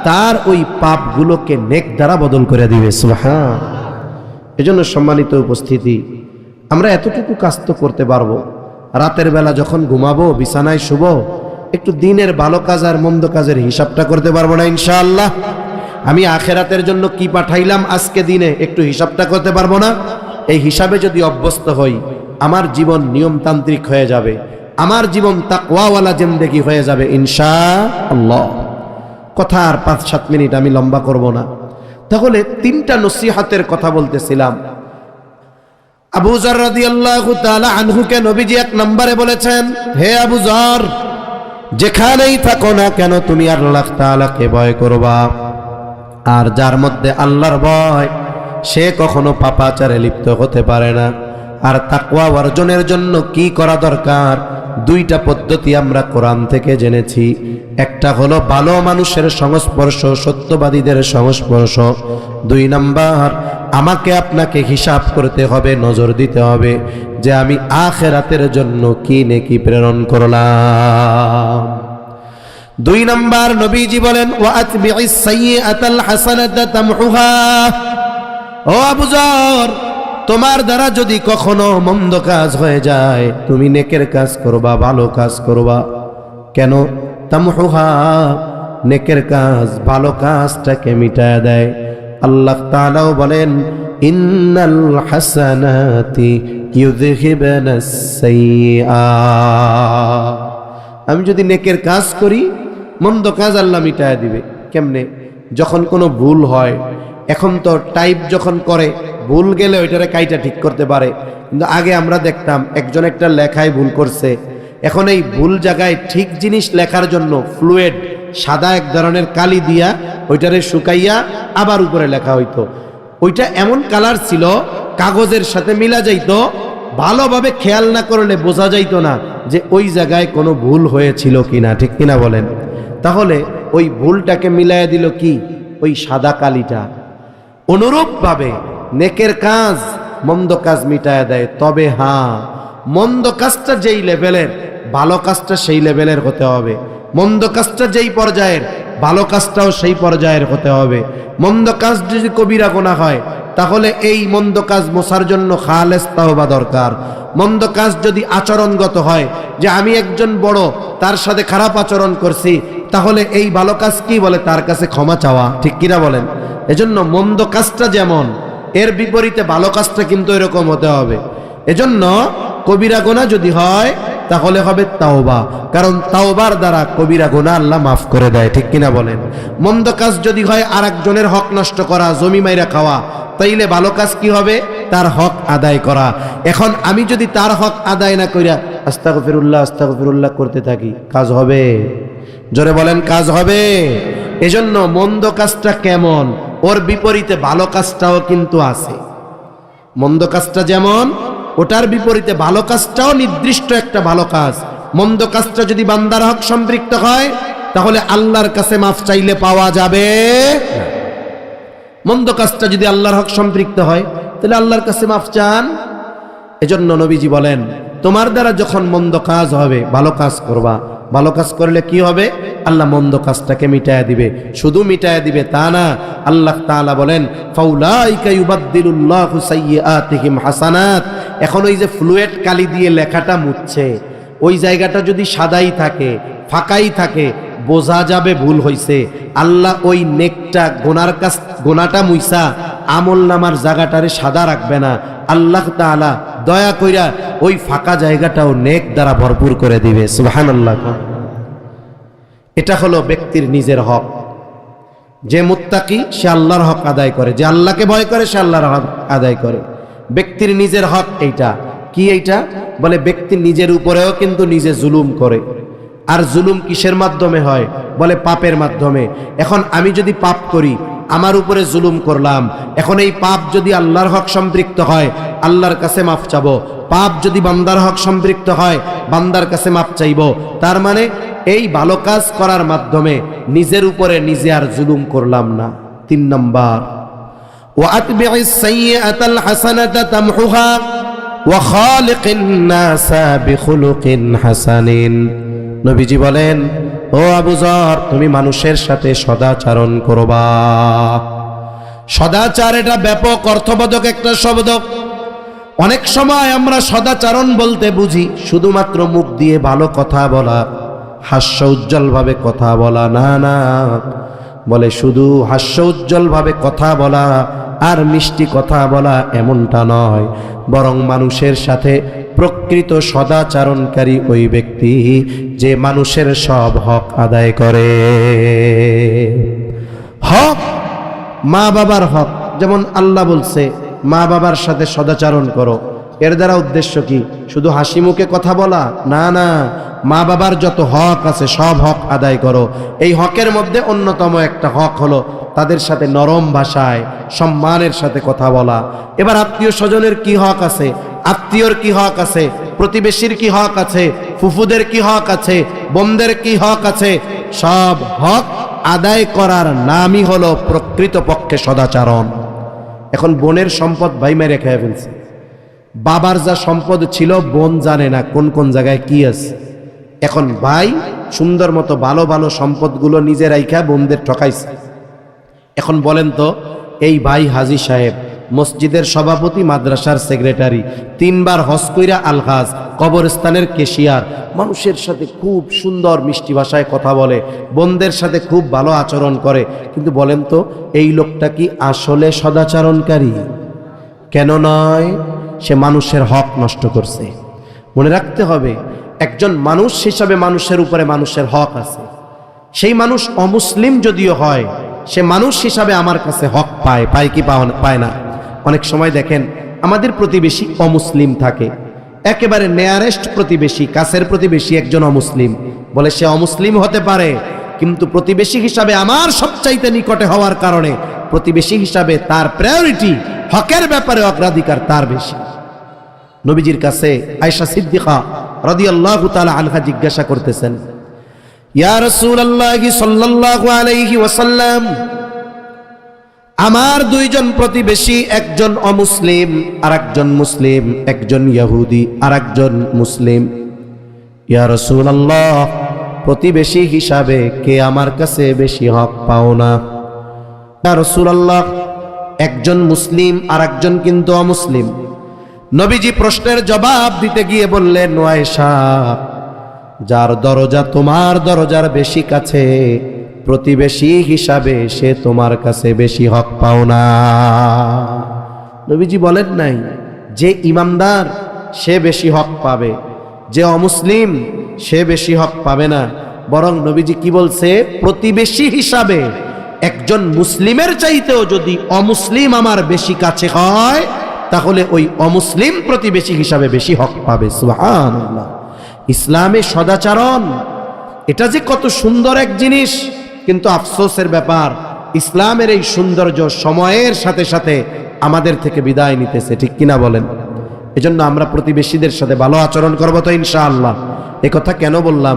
তার ওই পাপগুলোকে নেক দ্বারা বদল করে দিবে। সুবহান। এজন্য সম্মানিত উপস্থিতি, আমরা এতটুকু কাজ তো করতে পারবো। রাতের বেলা যখন ঘুমাবো, বিছানায় শুব, একটু দিনের ভালো কাজ আর মন্দ কাজের হিসাবটা করতে পারবো না ইনশাআল্লাহ? আমি আখেরাতের জন্য কি পাঠাইলাম আজকে দিনে একটু হিসাবটা করতে পারবো না? এই হিসাবে যদি অভ্যস্ত হই, আমার জীবন নিয়মতান্ত্রিক হয়ে যাবে, আমার জীবন তাকওয়াওয়ালা জিন্দেগি হয়ে যাবে ইনশাআল্লাহ। কথা আর 5-7 মিনিট আমি লম্বা করব না। তাহলে 3টা নসিহতের কথা বলতেছিলাম। আবু যর রাদিয়াল্লাহু তাআলা আনহুকে নবীজি 1 নম্বরে বলেছেন, হে আবু যর, যেখানেই থাকো না কেন তুমি আল্লাহ তাআলাকে ভয় করবা। আর যার মধ্যে আল্লাহর ভয়, সে কখনো পাপাচারে লিপ্ত হতে পারে না। আর তাকওয়া অর্জনের জন্য কি করা দরকার? 2টা পদ্ধতি আমরা কোরআন থেকে জেনেছি। একটা হলো ভালো মানুষের সংস্পর্শ, সত্যবাদীদের সংস্পর্শ। 2 নাম্বার, আমাকে আপনাকে হিসাব করতে হবে, নজর দিতে হবে যে আমি আখিরাতের জন্য কি নেকি প্রেরণ করলাম। 2 নাম্বার নবীজি বলেন, ওয়া আতবি'is সাইয়্যাতাল হাসানাতা তামহুহা। ও আবু যর, তোমার দ্বারা যদি কখনো মন্দ কাজ হয়ে যায়, তুমি নেকের কাজ করবা, ভালো কাজ করবা। কেন? তামহুহা, নেকের কাজ ভালো কাজটাকে মিটায় দেয়। আল্লাহ তাআলাও বলেন, ইন্নাল হাসানাতি ইউযহিবানাস সাইয়্যাত। আমি যদি নেকের কাজ করি, মন্দ কাজ আল্লাহ মিটায় দিবে। কেমনে? যখন কোনো ভুল হয়, এখন তো টাইপ যখন করে, ভুল গেলে ওইটারে কাইটা ঠিক করতে পারে। কিন্তু আগে আমরা দেখতাম একজন একটা লেখায় ভুল করছে, এখন এই ভুল জায়গায় ঠিক জিনিস লেখার জন্য ফ্লুয়েড সাদা এক ধরনের কালি দিয়া ওইটারে শুকাইয়া আবার উপরে লেখা হইতো। ওইটা এমন কালার ছিল, কাগজের সাথে মিলা যাইতো, ভালোভাবে খেয়াল না করলে বোঝা যাইতো না যে ওই জায়গায় কোনো ভুল হয়েছিল কিনা। ঠিক কিনা বলেন? তাহলে ওই ভুলটাকে মিলাইয়া দিল কি? ওই সাদা কালিটা। অনুরূপভাবে নেকের কাজ মন্দ কাজ মিটায় দেয়। তবে হ্যাঁ, মন্দ কাজটা যেই লেভেলের, ভালো কাজটা সেই লেভেলের হতে হবে। মন্দ কাজটা যেই পর্যায়ের, ভালো কাজটাও সেই পর্যায়ের হতে হবে। মন্দ কাজ যদি কবিরা গুনাহ হয়, তাহলে এই মন্দ কাজ মোছার জন্য খালেস তাওবা দরকার। মন্দ কাজ যদি আচরণগত হয়, যে আমি একজন বড়, তার সাথে খারাপ আচরণ করছি, তাহলে এই ভালো কাজ কি বলে? তার কাছে ক্ষমা চাওয়া। ঠিক কিনা বলেন? এজন্য মন্দ কাজটা যেমন, এর বিপরীতে ভালো কাজটা কিন্তু এরকম হতে হবে। এজন্য কবিরা গুনাহ যদি হয়, তাহলে হবে তাওবা, কারণ তাওবার দ্বারা কবিরা গুনাহ আল্লাহ মাফ করে দেয়। ঠিক কিনা বলেন? মন্দ কাজ যদি হয় আরেকজনের হক নষ্ট করা, জমি মাইরা খাওয়া, তাইলে ভালো কাজ কি হবে? তার হক আদায় করা। এখন আমি যদি তার হক আদায় না কইরা আস্তাগফিরুল্লাহ আস্তাগফিরুল্লাহ করতে থাকি, কাজ হবে? জোরে বলেন, কাজ হবে? এজন্য মন্দ কাজটা কেমন, ওর বিপরীতে ভালো কাজটাও কিন্তু আছে। মন্দ কাজটা যেমন, ওটার বিপরীতে ভালো কাজটাও নির্দিষ্ট একটা ভালো কাজ। মন্দ কাজটা যদি বান্দার হক সম্পৃক্ত হয়, তাহলে আল্লাহর কাছে মাফ চাইলে পাওয়া যাবে। মন্দ কাজটা যদি আল্লাহর হক সম্পৃক্ত হয়, তাহলে আল্লাহর কাছে মাফ চান। এজন্য নবীজি বলেন, তোমার দ্বারা যখন মন্দ কাজ হবে, ভালো কাজ করবা। ভালো কাজ করলে কি হবে? আল্লাহ মন্দ কাজটাকে মিটায়া দিবে। শুধু মিটায়া দিবে তা না, আল্লাহ তাআলা বলেন, ফাউলাইকা ইউবাদদিলুল্লাহু সাইয়্যাতিহিম হাসানাত। এখন ওই যে ফ্লুয়েড কালি দিয়ে লেখাটা মুছছে, ওই জায়গাটা যদি সাদাই থাকে, ফাঁকাই থাকে, বোঝা যাবে ভুল হইছে। আল্লাহ ওই নেকটা, গোনাটা মুইসা আমল নামার জায়গাটারে সাদা রাখবে না। আল্লাহ তাআলা দয়া কইরা ওই ফাঁকা জায়গাটাও নেক দ্বারা ভরপুর করে দিবে। সুবহানাল্লাহ। এটা হলো ব্যক্তির নিজের হক। যে মুত্তাকি, সে আল্লাহর হক আদায় করে। যে আল্লাহকে ভয় করে, সে আল্লাহর হক আদায় করে। ব্যক্তির নিজের হক এইটা কি? এইটা বলে ব্যক্তি নিজের উপরেও কিন্তু নিজে জুলুম করে। আর জুলুম কিসের মাধ্যমে হয়? বলে পাপের মাধ্যমে। এখন আমি যদি পাপ করি, আমার উপরে জুলুম করলাম, এখন এই পাপ যদি আল্লাহর হক সম্পৃক্ত হয়, আল্লাহর কাছে মাফ চাবো। পাপ যদি বান্দার হক সম্পৃক্ত হয়, বান্দার কাছে মাফ চাইব। তার মানে এই ভালো কাজ করার মাধ্যমে নিজের উপরে নিজে আর জুলুম করলাম না। 3 নাম্বার, ওয়া আতবি'is সাইয়্যাতাল হাসানাতা তামহুহা ওয়া খালিকিন নাসা বিখুলুকিন হাসানিন। নবীজি বলেন, ও আবু যর, তুমি মানুষের সাথে সদাচরণ করবা। সদাচার এটা ব্যাপক অর্থবোধক একটা শব্দ। অনেক সময় আমরা সদাচরণ বলতে বুঝি শুধুমাত্র মুখ দিয়ে ভালো কথা বলা, হাস্য উজ্জ্বলভাবে কথা বলা। না না, বলে শুধু হাস্য উজ্জ্বলভাবে কথা বলা আর মিষ্টি কথা বলা এমনটা নয়, বরং মানুষের সাথে প্রকৃত সদাচরণকারী ওই ব্যক্তি যে মানুষের সব হক আদায় করে। হক, মা বাবার হক, যেমন আল্লাহ বলছে মা বাবার সাথে সদাচরণ করো। এর দ্বারা উদ্দেশ্য কি? শুধু হাসি মুখে কথা বলা? না না, মা বাবার যত হক আছে সব হক আদায় করো। এই হকের মধ্যে অন্যতম একটা হক হলো তাদের সাথে নরম ভাষায় সম্মানের সাথে কথা বলা। এবার আত্মীয় স্বজনের কি হক আছে, আত্মীয়র কি হক আছে, প্রতিবেশীর কি হক আছে, ফুফুদের কি হক আছে, বোনদের কি হক আছে, সব হক আদায় করার নামই হলো প্রকৃতপক্ষে সদাচরণ। এখন বোনের সম্পদ ভাই মেরে খেয়ে ফেলছে। বাবার যা সম্পদ ছিল বোন জানে না কোন কোন জায়গায় কি আছে। এখন ভাই সুন্দর মতো ভালো ভালো সম্পদগুলো নিজে রাইখা বোনদের ঠকাইছে। এখন বলেন তো, এই ভাই হাজী সাহেব, মসজিদের সভাপতি, মাদ্রাসার সেক্রেটারি, 3 বার হজ কইরা আলহাজ, কবরস্থানের কেশিয়ার, মানুষের সাথে খুব সুন্দর মিষ্টি ভাষায় কথা বলে, বোনদের সাথে খুব ভালো আচরণ করে, কিন্তু বলেন তো এই লোকটা কি আসলে সদাচরণকারী? কেন নয়? সে মানুষের হক নষ্ট করছে। মনে রাখতে হবে, একজন মানুষ হিসাবে মানুষের উপরে মানুষের হক আছে। সেই মানুষ অমুসলিম যদিও হয়, সে মানুষ হিসাবে আমার কাছে হক পায়। পায় কি পায় না? অনেক সময় দেখেন আমাদের প্রতিবেশী অমুসলিম থাকে, একেবারে নিয়ারেস্ট প্রতিবেশী, কাছের প্রতিবেশী একজন অমুসলিম, বলে সে অমুসলিম হতে পারে, কিন্তু প্রতিবেশী হিসাবে আমার সবচাইতে নিকটে হওয়ার কারণে প্রতিবেশী হিসাবে তার প্রায়োরিটি, হকের ব্যাপারে অগ্রাধিকার তার বেশি। নবীজির কাছে আয়েশা সিদ্দিকা রাদিয়াল্লাহু তাআলা আনহা জিজ্ঞাসা করতেছেন, ইয়া রাসূলুল্লাহ সাল্লাল্লাহু আলাইহি ওয়াসাল্লাম, আমার 2 জন প্রতিবেশী, একজন অমুসলিম আর একজন মুসলিম, একজন ইহুদি আর একজন মুসলিম। ইয়া রাসূলুল্লাহ, প্রতিবেশী হিসাবে কে আমার কাছে বেশি হক পাও না? ইয়া রাসূলুল্লাহ, একজন মুসলিম আর একজন কিন্তু অমুসলিম। নবীজি প্রশ্নের জবাব দিতে গিয়ে বললেন, আয়েশা, যার দরজা তোমার দরজার বেশি কাছে, প্রতিবেশী হিসাবে সে তোমার কাছে বেশি হক পাও না। নবীজি বলেন নাই যে ইমানদার সে বেশি হক পাবে, যে অমুসলিম সে বেশি হক পাবে না, বরং নবীজি কি বলছে? প্রতিবেশী হিসাবে একজন মুসলিমের চাইতেও যদি অমুসলিম আমার বেশি কাছে হয়, তাহলে ওই অমুসলিম প্রতিবেশী হিসাবে বেশি হক পাবে। সুবহানাল্লাহ। ইসলামে সদাচরণ, এটা যে কত সুন্দর এক জিনিস, কিন্তু আফসোসের ব্যাপার, ইসলামের এই সৌন্দর্য সময়ের সাথে সাথে আমাদের থেকে বিদায় নিতেছে, ঠিক কিনা বলেন? এজন্য আমরা প্রতিবেশীদের সাথে ভালো আচরণ করব তো ইনশাআল্লাহ। কথা কেন বললাম?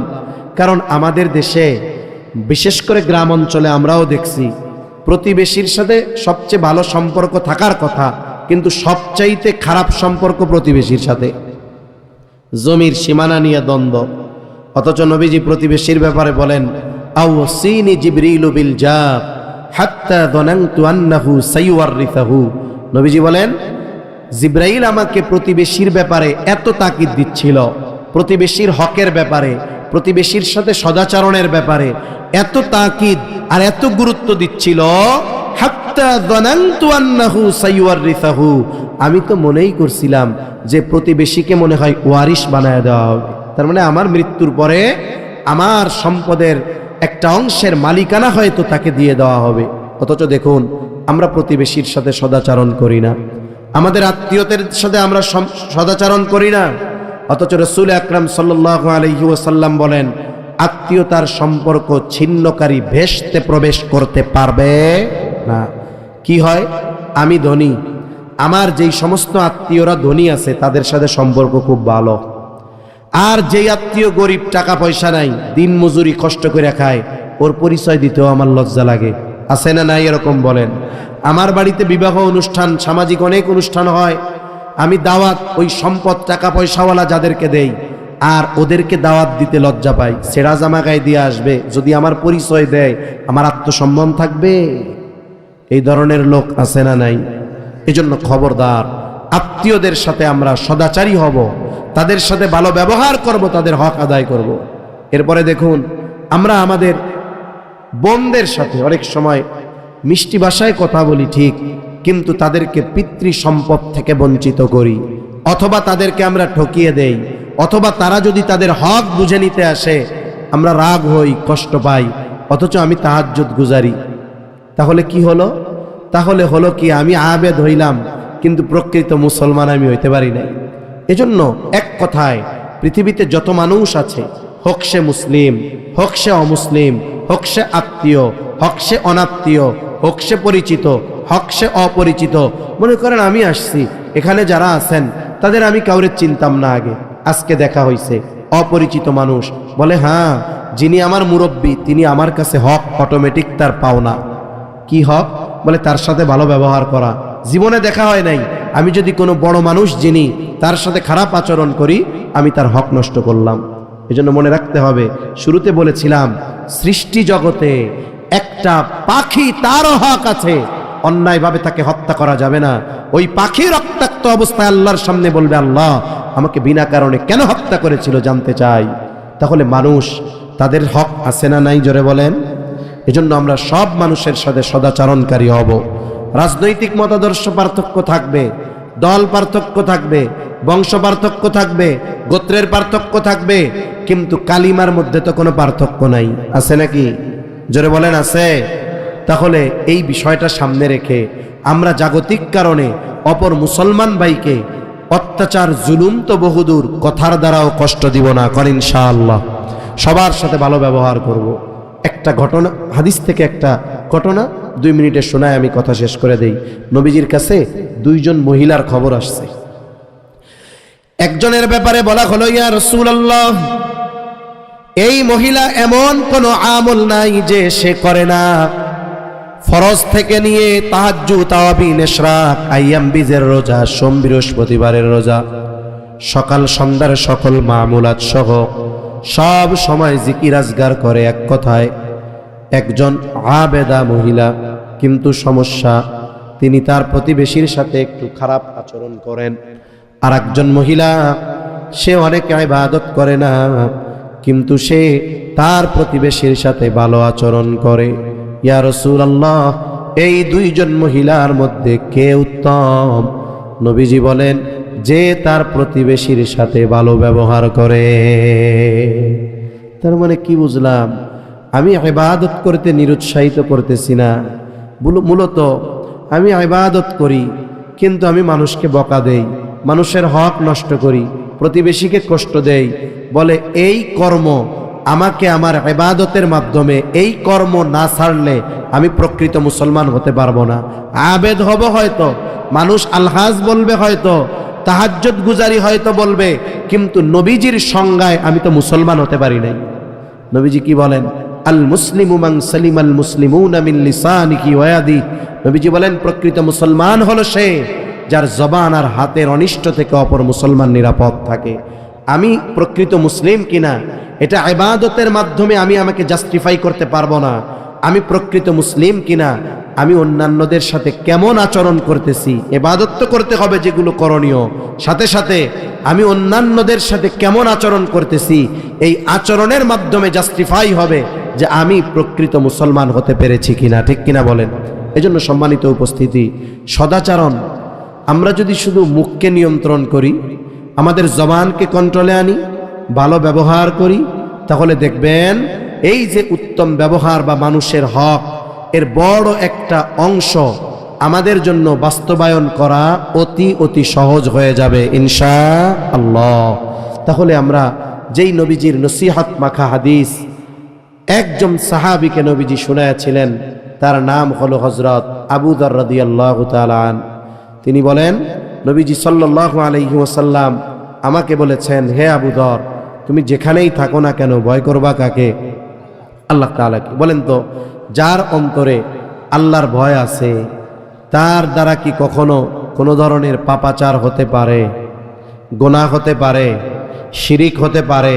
কারণ আমাদের দেশে, বিশেষ করে গ্রাম অঞ্চলে আমরাও দেখছি, প্রতিবেশীর সাথে সবচেয়ে ভালো সম্পর্ক থাকার কথা, কিন্তু সবচাইতে খারাপ সম্পর্ক প্রতিবেশীর সাথে। জমির সীমানা নিয়ে দ্বন্দ্ব, অথচ নবীজি প্রতিবেশীর ব্যাপারে বলেন, আওসিনি জিবরিলু বিল জার হাত্তা যানানতু আন্নাহু সাইওয়ারিসাহু। নবীজি বলেন, জিবরাইল আমাকে প্রতিবেশীর ব্যাপারে এত তাকিদ দিচ্ছিল, প্রতিবেশীর হকের ব্যাপারে, প্রতিবেশীর সাথে সদাচরণের ব্যাপারে এত তাকিদ আর এত গুরুত্ব দিচ্ছিল, হাত্তা যানানতু আন্নাহু সাইওয়ারিসাহু, আমি তো মনেই করছিলাম যে প্রতিবেশীকে মনে হয় ওয়ারিশ বানায় দেওয়া হবে, তার মানে আমার মৃত্যুর পরে আমার সম্পদের একটা অংশের মালিকানা হয়তো তাকে দিয়ে দেওয়া হবে। অথচ দেখুন, আমরা প্রতিবেশীর সাথে সদাচরণ করি না, আমাদের আত্মীয়দের সাথে আমরা সদাচরণ করি না। অথচ রাসূল আকরাম সাল্লাল্লাহু আলাইহি ওয়াসাল্লাম বলেন, আত্মীয়তার সম্পর্ক ছিন্নকারী ভেস্তে প্রবেশ করতে পারবে না। কি হয়? আমি ধনী, আমার যেই সমস্ত আত্মীয়রা ধনী আছে তাদের সাথে সম্পর্ক খুব ভালো, আর যেই আত্মীয় গরিব, টাকা পয়সা নাই, দিন মজুরি কষ্ট করে খায়, ওর পরিচয় দিতেও আমার লজ্জা লাগে। আছে না নাই? এরকম বলেন। আমার বাড়িতে বিবাহ অনুষ্ঠান, সামাজিক অনেক অনুষ্ঠান হয়, আমি দাওয়াত ওই সম্পদ টাকা পয়সাওয়ালা যাদেরকে দেই, আর ওদেরকে দাওয়াত দিতে লজ্জা পাই। সেরা জামা গায়ে দিয়ে আসবে, যদি আমার পরিচয় দেয় আমার আত্মসম্মান থাকবে? এই ধরনের লোক আছে না নাই? এজন্য খবরদার, আত্মীয়দের সাথে আমরা সদাচারী হব, তাদের সাথে ভালো ব্যবহার করব, তাদের হক আদায় করব। এরপরে দেখুন, আমরা আমাদের বোনদের সাথে অনেক সময় মিষ্টি ভাষায় কথা বলি ঠিক, কিন্তু তাদেরকে পিতৃ সম্পদ থেকে বঞ্চিত করি, অথবা তাদেরকে আমরা ঠকিয়ে দেই, অথবা তারা যদি তাদের হক বুঝে নিতে আসে আমরা রাগ হই, কষ্ট পাই, অথচ আমি তাহাজ্জুদ গুজারি। তাহলে কি হলো? তাহলে হলো কি, আমি আবেদ হইলাম কিন্তু প্রকৃত মুসলমান আমি হইতে পারি নাই। এজন্য এক কথায় পৃথিবীতে যত মানুষ আছে, হোক সে মুসলিম, হোক সে অমুসলিম, হোক সে আত্মীয়, হোক সে অনাত্মীয়, হোক সে পরিচিত, হোক সে অপরিচিত, মনে করেন আমি আসছি, এখানে যারা আছেন তাদের আমি কাউরে চিনতাম না আগে, আজকে দেখা হইছে, অপরিচিত মানুষ বলে হ্যাঁ যিনি আমার মুরব্বী তিনি আমার কাছে হক অটোমেটিক তার পাওনা। কি হক? বলে তার সাথে ভালো ব্যবহার করা। জীবনে দেখা হয় নাই, আমি যদি কোনো বড় মানুষ যিনি তার সাথে খারাপ আচরণ করি আমি তার হক নষ্ট করলাম। এজন্য মনে রাখতে হবে, শুরুতে বলেছিলাম সৃষ্টি জগতে একটা পাখি তারও হক আছে, অন্যায়ভাবে তাকে হত্যা করা যাবে না। ওই পাখি রক্তাক্ত অবস্থায় আল্লাহর সামনে বলবে আল্লাহ আমাকে বিনা কারণে কেন হত্যা করেছিল জানতে চাই। তাহলে মানুষ তাদের হক আছে না নাই? জোরে বলেন। এজন্য আমরা সব মানুষের সাথে সদাচরণকারী হব। রাজনৈতিক মতাদর্শ পার্থক্য থাকবে, দল পার্থক্য থাকবে, বংশ পার্থক্য থাকবে, গোত্রের পার্থক্য থাকবে, কিন্তু কালিমার মধ্যে তো কোনো পার্থক্য নাই। আছে নাকি? জোরে বলেন আছে। তাহলে এই বিষয়টা সামনে রেখে আমরা জাগতিক কারণে অপর মুসলমান ভাইকে অত্যাচার জুলুম তো বহুদূর, কথার দ্বারাও কষ্ট দিব না, কর ইনশাআল্লাহ। সবার সাথে ভালো ব্যবহার করব। একটা ঘটনা, হাদিস থেকে একটা ঘটনা 2 মিনিটে শোনায় আমি কথা শেষ করে দেই। নবীজির কাছে 2জন মহিলার খবর আসছে। একজনের ব্যাপারে বলা হলো, ইয়া রাসূলুল্লাহ, এই মহিলা এমন কোনো আমল নাই যে সে করে না, ফরজ থেকে নিয়ে তাহাজ্জুদ, তাওয়াবিন, ইশরাক, আইয়াম বীজের রোজা, সোম বৃহস্পতিবারের রোজা, সকাল সন্ধ্যার সকল মামুলাত সহ সব সময় জিকির আজগার করে। এক কথায় একজন আবেদা মহিলা, কিন্তু সমস্যা তিনি তার প্রতিবেশীর সাথে একটু খারাপ আচরণ করেন। আর একজন মহিলা সে অনেক ইবাদত করে না, কিন্তু সে তার প্রতিবেশীর সাথে ভালো আচরণ করে। ইয়া রাসূলুল্লাহ, এই 2জন মহিলার মধ্যে কে উত্তম? নবীজি বলেন, যে তার প্রতিবেশীর সাথে ভালো ব্যবহার করে। তার মানে কি বুঝলাম? আমি ইবাদত করতে নিরুৎসাহিত করতেছি না, মূলত আমি ইবাদত করি কিন্তু আমি মানুষকে বকা দেই, মানুষের হক নষ্ট করি, প্রতিবেশীকে কষ্ট দেই। বলে এই কর্ম আমাকে আমার ইবাদতের মাধ্যমে, এই কর্ম না ছাড়লে আমি প্রকৃত মুসলমান হতে পারবো না। আবেদ হব হয়তো, মানুষ আলহাজ বলবে হয়তো, তাহাজ্জুদ গুজারি হয়তো বলবে, কিন্তু নবীজির সংজ্ঞায় আমি তো মুসলমান হতে পারি নাই। নবীজি কি বলেন? আল মুসলিমু মান সালিমাল মুসলিমুনা মিন লিসানিহি ওয়া ইয়াদিহি। নবীজি বলেন প্রকৃত মুসলমান হলো সে যার জবান আর হাতের অনিষ্ট থেকে অপর মুসলমান নিরাপদ থাকে। আমি প্রকৃত মুসলিম কিনা এটা ইবাদতের মাধ্যমে আমি আমাকে জাস্টিফাই করতে পারবো না। আমি প্রকৃত মুসলিম কিনা আমি অন্যান্যদের সাথে কেমন আচরণ করতেছি, ইবাদত তো করতে হবে যেগুলো করণীয়, সাথে সাথে আমি অন্যান্যদের সাথে কেমন আচরণ করতেছি, এই আচরণের মাধ্যমে জাস্টিফাই হবে যে আমি প্রকৃত মুসলমান হতে পেরেছি কিনা। ঠিক কিনা বলেন? এজন্য সম্মানিত উপস্থিতি, সদাচরণ আমরা যদি শুধু মুখকে নিয়ন্ত্রণ করি, আমাদের জবানকে কন্ট্রোলে আনি, ভালো ব্যবহার করি, তাহলে দেখবেন এই যে উত্তম ব্যবহার বা মানুষের হক, এর বড় একটা অংশ আমাদের জন্য বাস্তবায়ন করা অতি সহজ হয়ে যাবে ইনশাআল্লাহ। তাহলে আমরা যেই নবীজির নসিহত মাখা হাদিস একজন সাহাবীকে নবীজি শোনায়াছিলেন, তার নাম হলো হযরত আবু যর রাদিয়াল্লাহু তাআলা আন। তিনি বলেন, নবীজি সাল্লাল্লাহু আলাইহি ওয়াসাল্লাম আমাকে বলেছেন, হে আবু যর, তুমি যেখানেই থাকো না কেন ভয় করবা কাকে? আল্লাহ তাআলাকে। বলেন তো, যার অন্তরে আল্লাহর ভয় আছে তার দ্বারা কি কখনো কোনো ধরনের পাপাচার হতে পারে, গুনাহ হতে পারে, শিরিক হতে পারে?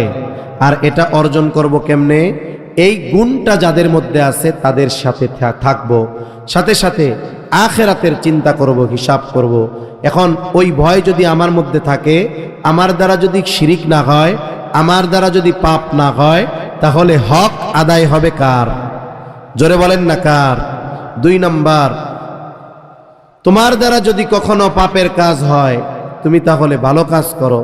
আর এটা অর্জন করব কেমনে? এই গুণটা যাদের মধ্যে আছে তাদের সাথে থাকবো, সাথে সাথে আখিরাতের চিন্তা করব, হিসাব করব। এখন ওই ভয় যদি আমার মধ্যে থাকে, আমার দ্বারা যদি শিরিক না হয়, আমার দ্বারা যদি পাপ না হয়, তাহলে হক আদায় হবে কার? জোরে বলেন না কার? 2 নাম্বার, তোমার দ্বারা যদি কখনো পাপের কাজ হয়, তুমি তাহলে ভালো কাজ করো,